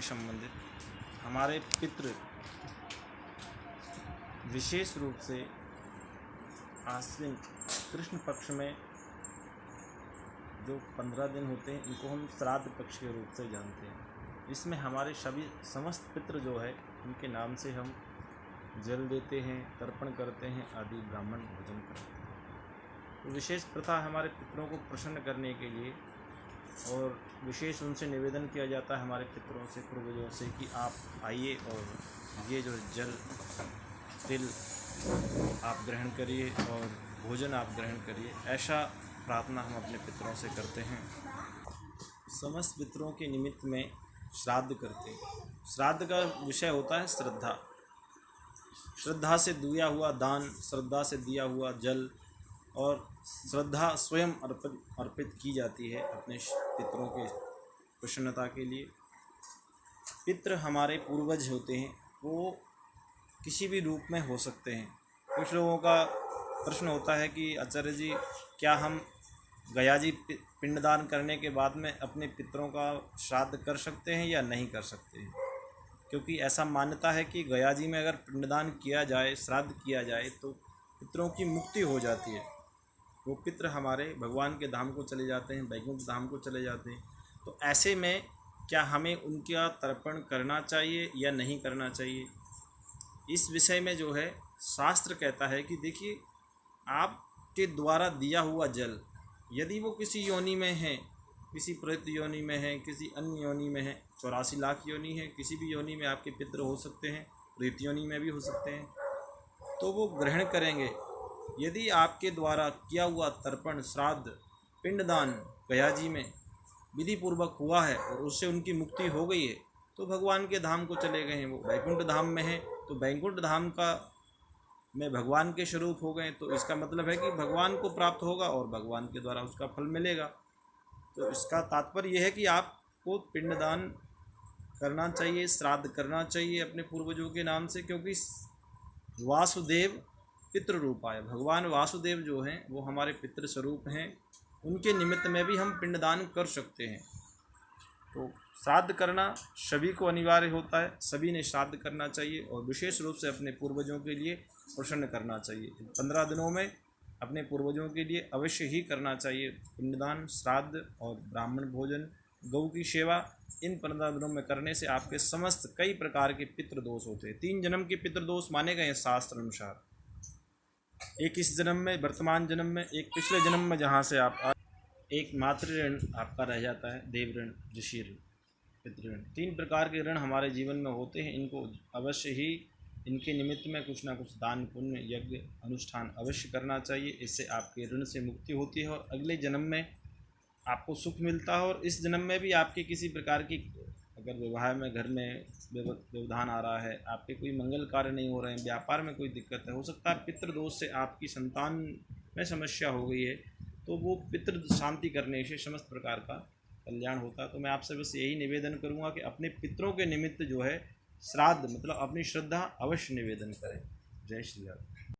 संबंधित हमारे पितृ विशेष रूप से आश्विन कृष्ण पक्ष में जो 15 दिन होते हैं इनको हम श्राद्ध पक्ष के रूप से जानते हैं। इसमें हमारे सभी समस्त पितृ जो है उनके नाम से हम जल देते हैं, तर्पण करते हैं आदि ब्राह्मण भोजन करते हैं। तो विशेष प्रथा हमारे पितरों को प्रसन्न करने के लिए और विशेष उनसे निवेदन किया जाता है हमारे पितरों से, पूर्वजों से कि आप आइए और ये जो जल तिल आप ग्रहण करिए और भोजन आप ग्रहण करिए, ऐसा प्रार्थना हम अपने पितरों से करते हैं। समस्त पितरों के निमित्त में श्राद्ध करते हैं। श्राद्ध का विषय होता है श्रद्धा। श्रद्धा से दिया हुआ दान, श्रद्धा से दिया हुआ जल और श्रद्धा स्वयं अर्पित की जाती है अपने पितरों के प्रसन्नता के लिए। पितृ हमारे पूर्वज होते हैं, वो किसी भी रूप में हो सकते हैं। कुछ लोगों का प्रश्न होता है कि आचार्य जी क्या हम गया जी पिंडदान करने के बाद में अपने पितरों का श्राद्ध कर सकते हैं या नहीं कर सकते हैं? क्योंकि ऐसा मान्यता है कि गया जी में अगर पिंडदान किया जाए, श्राद्ध किया जाए तो पितरों की मुक्ति हो जाती है। वो पितृ हमारे भगवान के धाम को चले जाते हैं, वैकुंठ धाम को चले जाते हैं। तो ऐसे में क्या हमें उनका तर्पण करना चाहिए या नहीं करना चाहिए? इस विषय में जो है शास्त्र कहता है कि देखिए, आपके द्वारा दिया हुआ जल यदि वो किसी योनि में है, किसी प्रेत योनि में है, किसी अन्य योनि में है, 84 लाख योनि है, किसी भी योनि में आपके पितृ हो सकते हैं, प्रेत योनि में भी हो सकते हैं, तो वो ग्रहण करेंगे। यदि आपके द्वारा किया हुआ तर्पण, श्राद्ध, पिंडदान गया जी में विधि पूर्वक हुआ है और उससे उनकी मुक्ति हो गई है, तो भगवान के धाम को चले गए हैं। वो वैकुंठ धाम में है तो वैकुंठ धाम का में भगवान के स्वरूप हो गए, तो इसका मतलब है कि भगवान को प्राप्त होगा और भगवान के द्वारा उसका फल मिलेगा। तो इसका तात्पर्य यह है कि आपको पिंडदान करना चाहिए, श्राद्ध करना चाहिए अपने पूर्वजों के नाम से, क्योंकि वासुदेव पितृ रूपाय, भगवान वासुदेव जो हैं वो हमारे पितृ स्वरूप हैं। उनके निमित्त में भी हम पिंडदान कर सकते हैं। तो श्राद्ध करना सभी को अनिवार्य होता है, सभी ने श्राद्ध करना चाहिए और विशेष रूप से अपने पूर्वजों के लिए प्रसन्न करना चाहिए। 15 दिनों में अपने पूर्वजों के लिए अवश्य ही करना चाहिए पिंडदान, श्राद्ध और ब्राह्मण भोजन, गौ की सेवा। इन 15 दिनों में करने से आपके समस्त कई प्रकार के पितृदोष होते हैं। 3 जन्म के पितृदोष माने गए हैं शास्त्र अनुसार। एक इस जन्म में, वर्तमान जन्म में, एक पिछले जन्म में जहाँ से आप एक मातृ ऋण आपका रह जाता है, देव ऋण, ऋषि ऋण, पितृ ऋण। 3 प्रकार के ऋण हमारे जीवन में होते हैं। इनको अवश्य ही, इनके निमित्त में कुछ ना कुछ दान, पुण्य, यज्ञ, अनुष्ठान अवश्य करना चाहिए। इससे आपके ऋण से मुक्ति होती है और अगले जन्म में आपको सुख मिलता है। और इस जन्म में भी आपके किसी प्रकार की, अगर विवाह में घर में व्यवधान आ रहा है, आपके कोई मंगल कार्य नहीं हो रहे हैं, व्यापार में कोई दिक्कत है, हो सकता है पितृदोष से आपकी संतान में समस्या हो गई है, तो वो पितृ शांति करने से समस्त प्रकार का कल्याण होता है। तो मैं आपसे बस यही निवेदन करूँगा कि अपने पितरों के निमित्त जो है श्राद्ध, मतलब अपनी श्रद्धा अवश्य निवेदन करें। जय श्री राम।